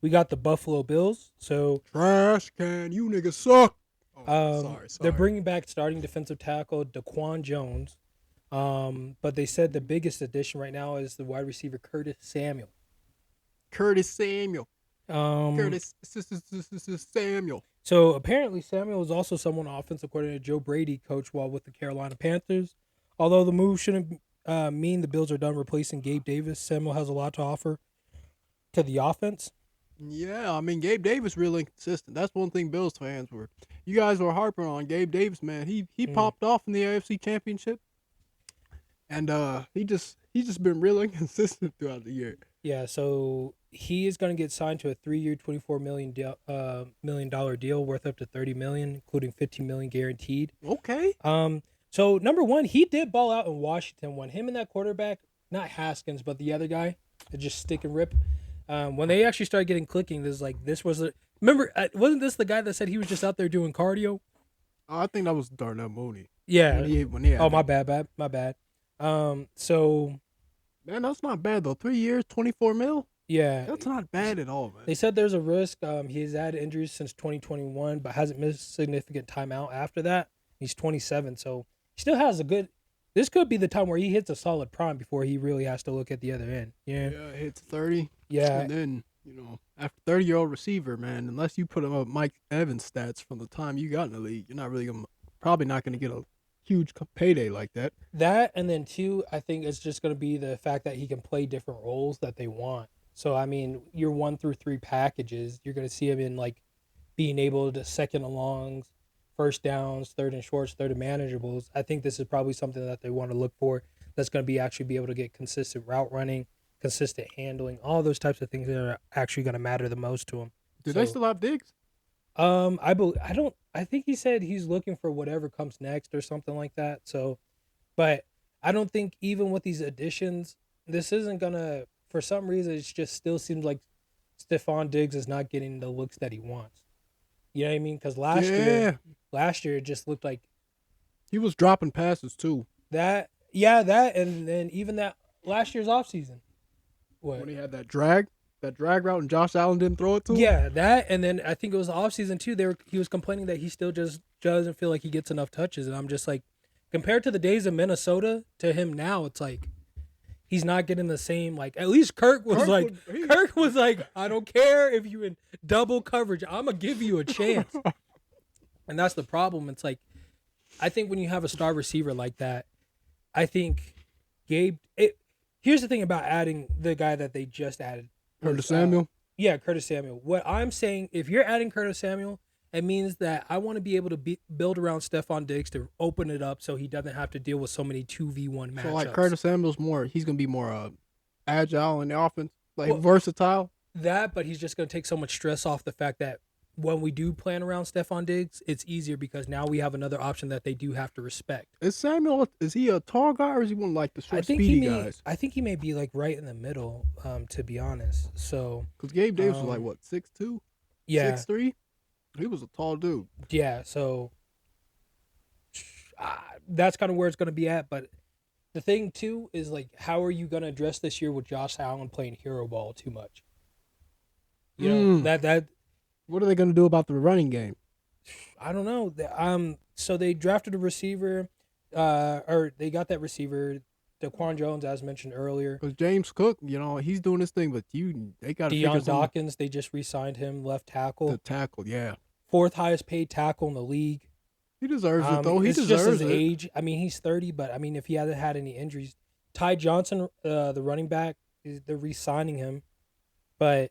We got the Buffalo Bills. So Trash can, you niggas suck. Oh, they're sorry. bringing back starting defensive tackle Daquan Jones. But they said the biggest addition right now is the wide receiver Curtis Samuel. Curtis Samuel. Um, Curtis Samuel. so apparently Samuel is also someone offense, according to Joe Brady, coach while with the Carolina Panthers. Although the move shouldn't mean the Bills are done replacing Gabe Davis, Samuel has a lot to offer to the offense. Yeah, I mean Gabe Davis really inconsistent. That's one thing Bills fans were. You guys were harping on Gabe Davis, man. He Mm. popped off in the AFC Championship, and he's just been real inconsistent throughout the year. Yeah, so he is going to get signed to a 3-year, $24 million deal worth up to $30 million, including $15 million guaranteed. Okay. So number one, he did ball out in Washington when him and that quarterback, not Haskins, but the other guy, that just stick and rip. When they actually started getting clicking, this was a remember wasn't this the guy that said he was just out there doing cardio? I think that was Darnell Mooney Yeah. when he Oh, had my that. bad, my bad. So Man, that's not bad though. 3 years, 24 mil. yeah, That's not bad at all, man. they said there's a risk. He's had injuries since 2021, but hasn't missed significant time out after that. He's 27, so he still has a good. This could be the time where he hits a solid prime before he really has to look at the other end. Yeah, Yeah, hits 30, yeah, and then after 30-year-old receiver, man, unless you put him up Mike Evans stats from the time you got in the league, you're not really gonna probably not gonna get a huge payday like that. that and then two, I think it's just going to be the fact that he can play different roles that they want. So I mean, your 1 through 3 packages, you're going to see him in like being able to second and longs, first downs, third and shorts, third and manageables. I think this is probably something that they want to look for. That's going to be actually be able to get consistent route running, consistent handling, all those types of things that are actually going to matter the most to him. Do they So, still have Diggs? I don't. I think he said he's looking for whatever comes next or something like that. So, but I don't think even with these additions, this isn't gonna. For some reason, it just still seems like Stephon Diggs is not getting the looks that he wants. You know what I mean? Because Yeah, last year it just looked like he was dropping passes too that. Yeah, that, and then even that last year's offseason. when What? he had that drag route, and Josh Allen didn't throw it to him. Yeah, that, and then I think it was the offseason too. He was complaining that he still just doesn't feel like he gets enough touches, and I'm just like, compared to the days of Minnesota to him now, it's like he's not getting the same. Like at least Kirk was like, I don't care if you in double coverage, I'm gonna give you a chance, and that's the problem. It's like I think when you have a star receiver like that, I think Gabe. Here's the thing about adding the guy that they just added. Curtis Samuel. Yeah, Curtis Samuel. What I'm saying, if you're adding Curtis Samuel, it means that I want to be able to build around Stephon Diggs to open it up so he doesn't have to deal with so many 2v1 So like matchups. Curtis Samuel's he's gonna be more agile in the offense, like Well, versatile. that, but he's just going to take so much stress off the fact that when we do plan around Stephon Diggs, it's easier because now we have another option that they do have to respect. Is he a tall guy or is he one of like the I short, think he speedy may. guys? I think he may be like right in the middle, to be honest. So, Because Gabe Davis was like um, what 6'2", yeah, 6'3". He was a tall dude. yeah. So that's kind of where it's going to be at. But the thing too is like, how are you going to address this year with Josh Allen playing hero ball too much? You know Mm. that What are they gonna do about the running game? I don't know. So they drafted a receiver, or they got that receiver, Daquan Jones, as mentioned earlier. Because James Cook, he's doing his thing, but they got to figure Deion something Dawkins, they just re-signed him, left to tackle, tackle. Yeah, fourth highest paid tackle in the league. he deserves it though. He It's just deserves his it. age. I mean, he's 30, but I mean, if he hasn't had any injuries, Ty Johnson, the running back, they're re-signing him, but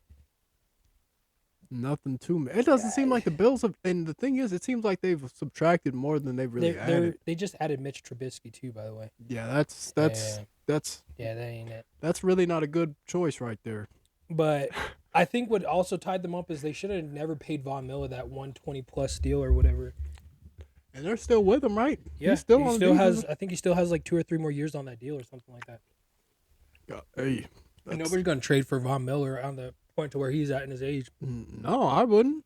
Nothing to me. It doesn't seem like the Bills have. And the thing is, it seems like they've subtracted more than they've really added. they just added Mitch Trubisky too, by the way. Yeah, that's Yeah, that's yeah, that ain't it. that's really not a good choice right there. But I think what also tied them up is they should have never paid Von Miller that 120 plus deal or whatever. And they're still with him, right? Yeah, He's still he on still the has. defense. I think he still has like 2 or 3 more years on that deal or something like that. Yeah, hey, And that's, nobody's gonna trade for Von Miller on the point to where he's at in his age, no, I wouldn't.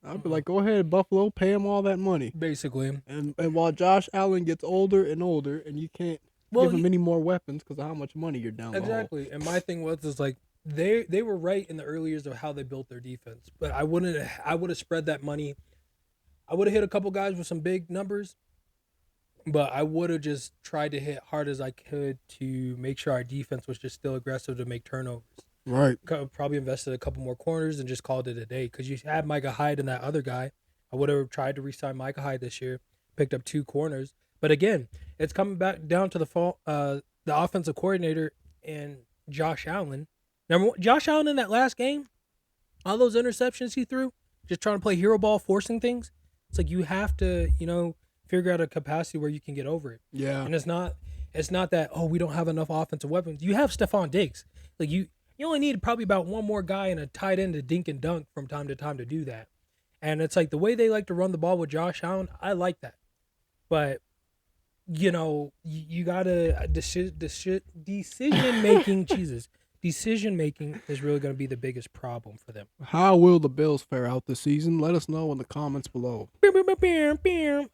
I'd be like, go ahead, Buffalo, pay him all that money. basically. And while Josh Allen gets older and older, and you can't Well, give him any more weapons because of how much money you're down the hole. exactly. And my thing was is like they were right in the early years of how they built their defense, but I would have spread that money. I would have hit a couple guys with some big numbers, but I would have just tried to hit hard as I could to make sure our defense was just still aggressive to make turnovers. Right. Probably invested a couple more corners and just called it a day because you had Micah Hyde and that other guy. I would have tried to re-sign Micah Hyde this year, picked up 2 corners. But again, it's coming back down to the offensive coordinator and Josh Allen. Josh Allen in that last game, all those interceptions he threw, just trying to play hero ball, forcing things. It's like you have to, figure out a capacity where you can get over it. Yeah. And it's not that, oh, we don't have enough offensive weapons. You have Stephon Diggs. Like you only need probably about one more guy and a tight end to dink and dunk from time to time to do that. And it's like the way they like to run the ball with Josh Allen, I like that. But you gotta decision making. Jesus, decision making is really going to be the biggest problem for them. How will the Bills fare out this season? Let us know in the comments below. All right.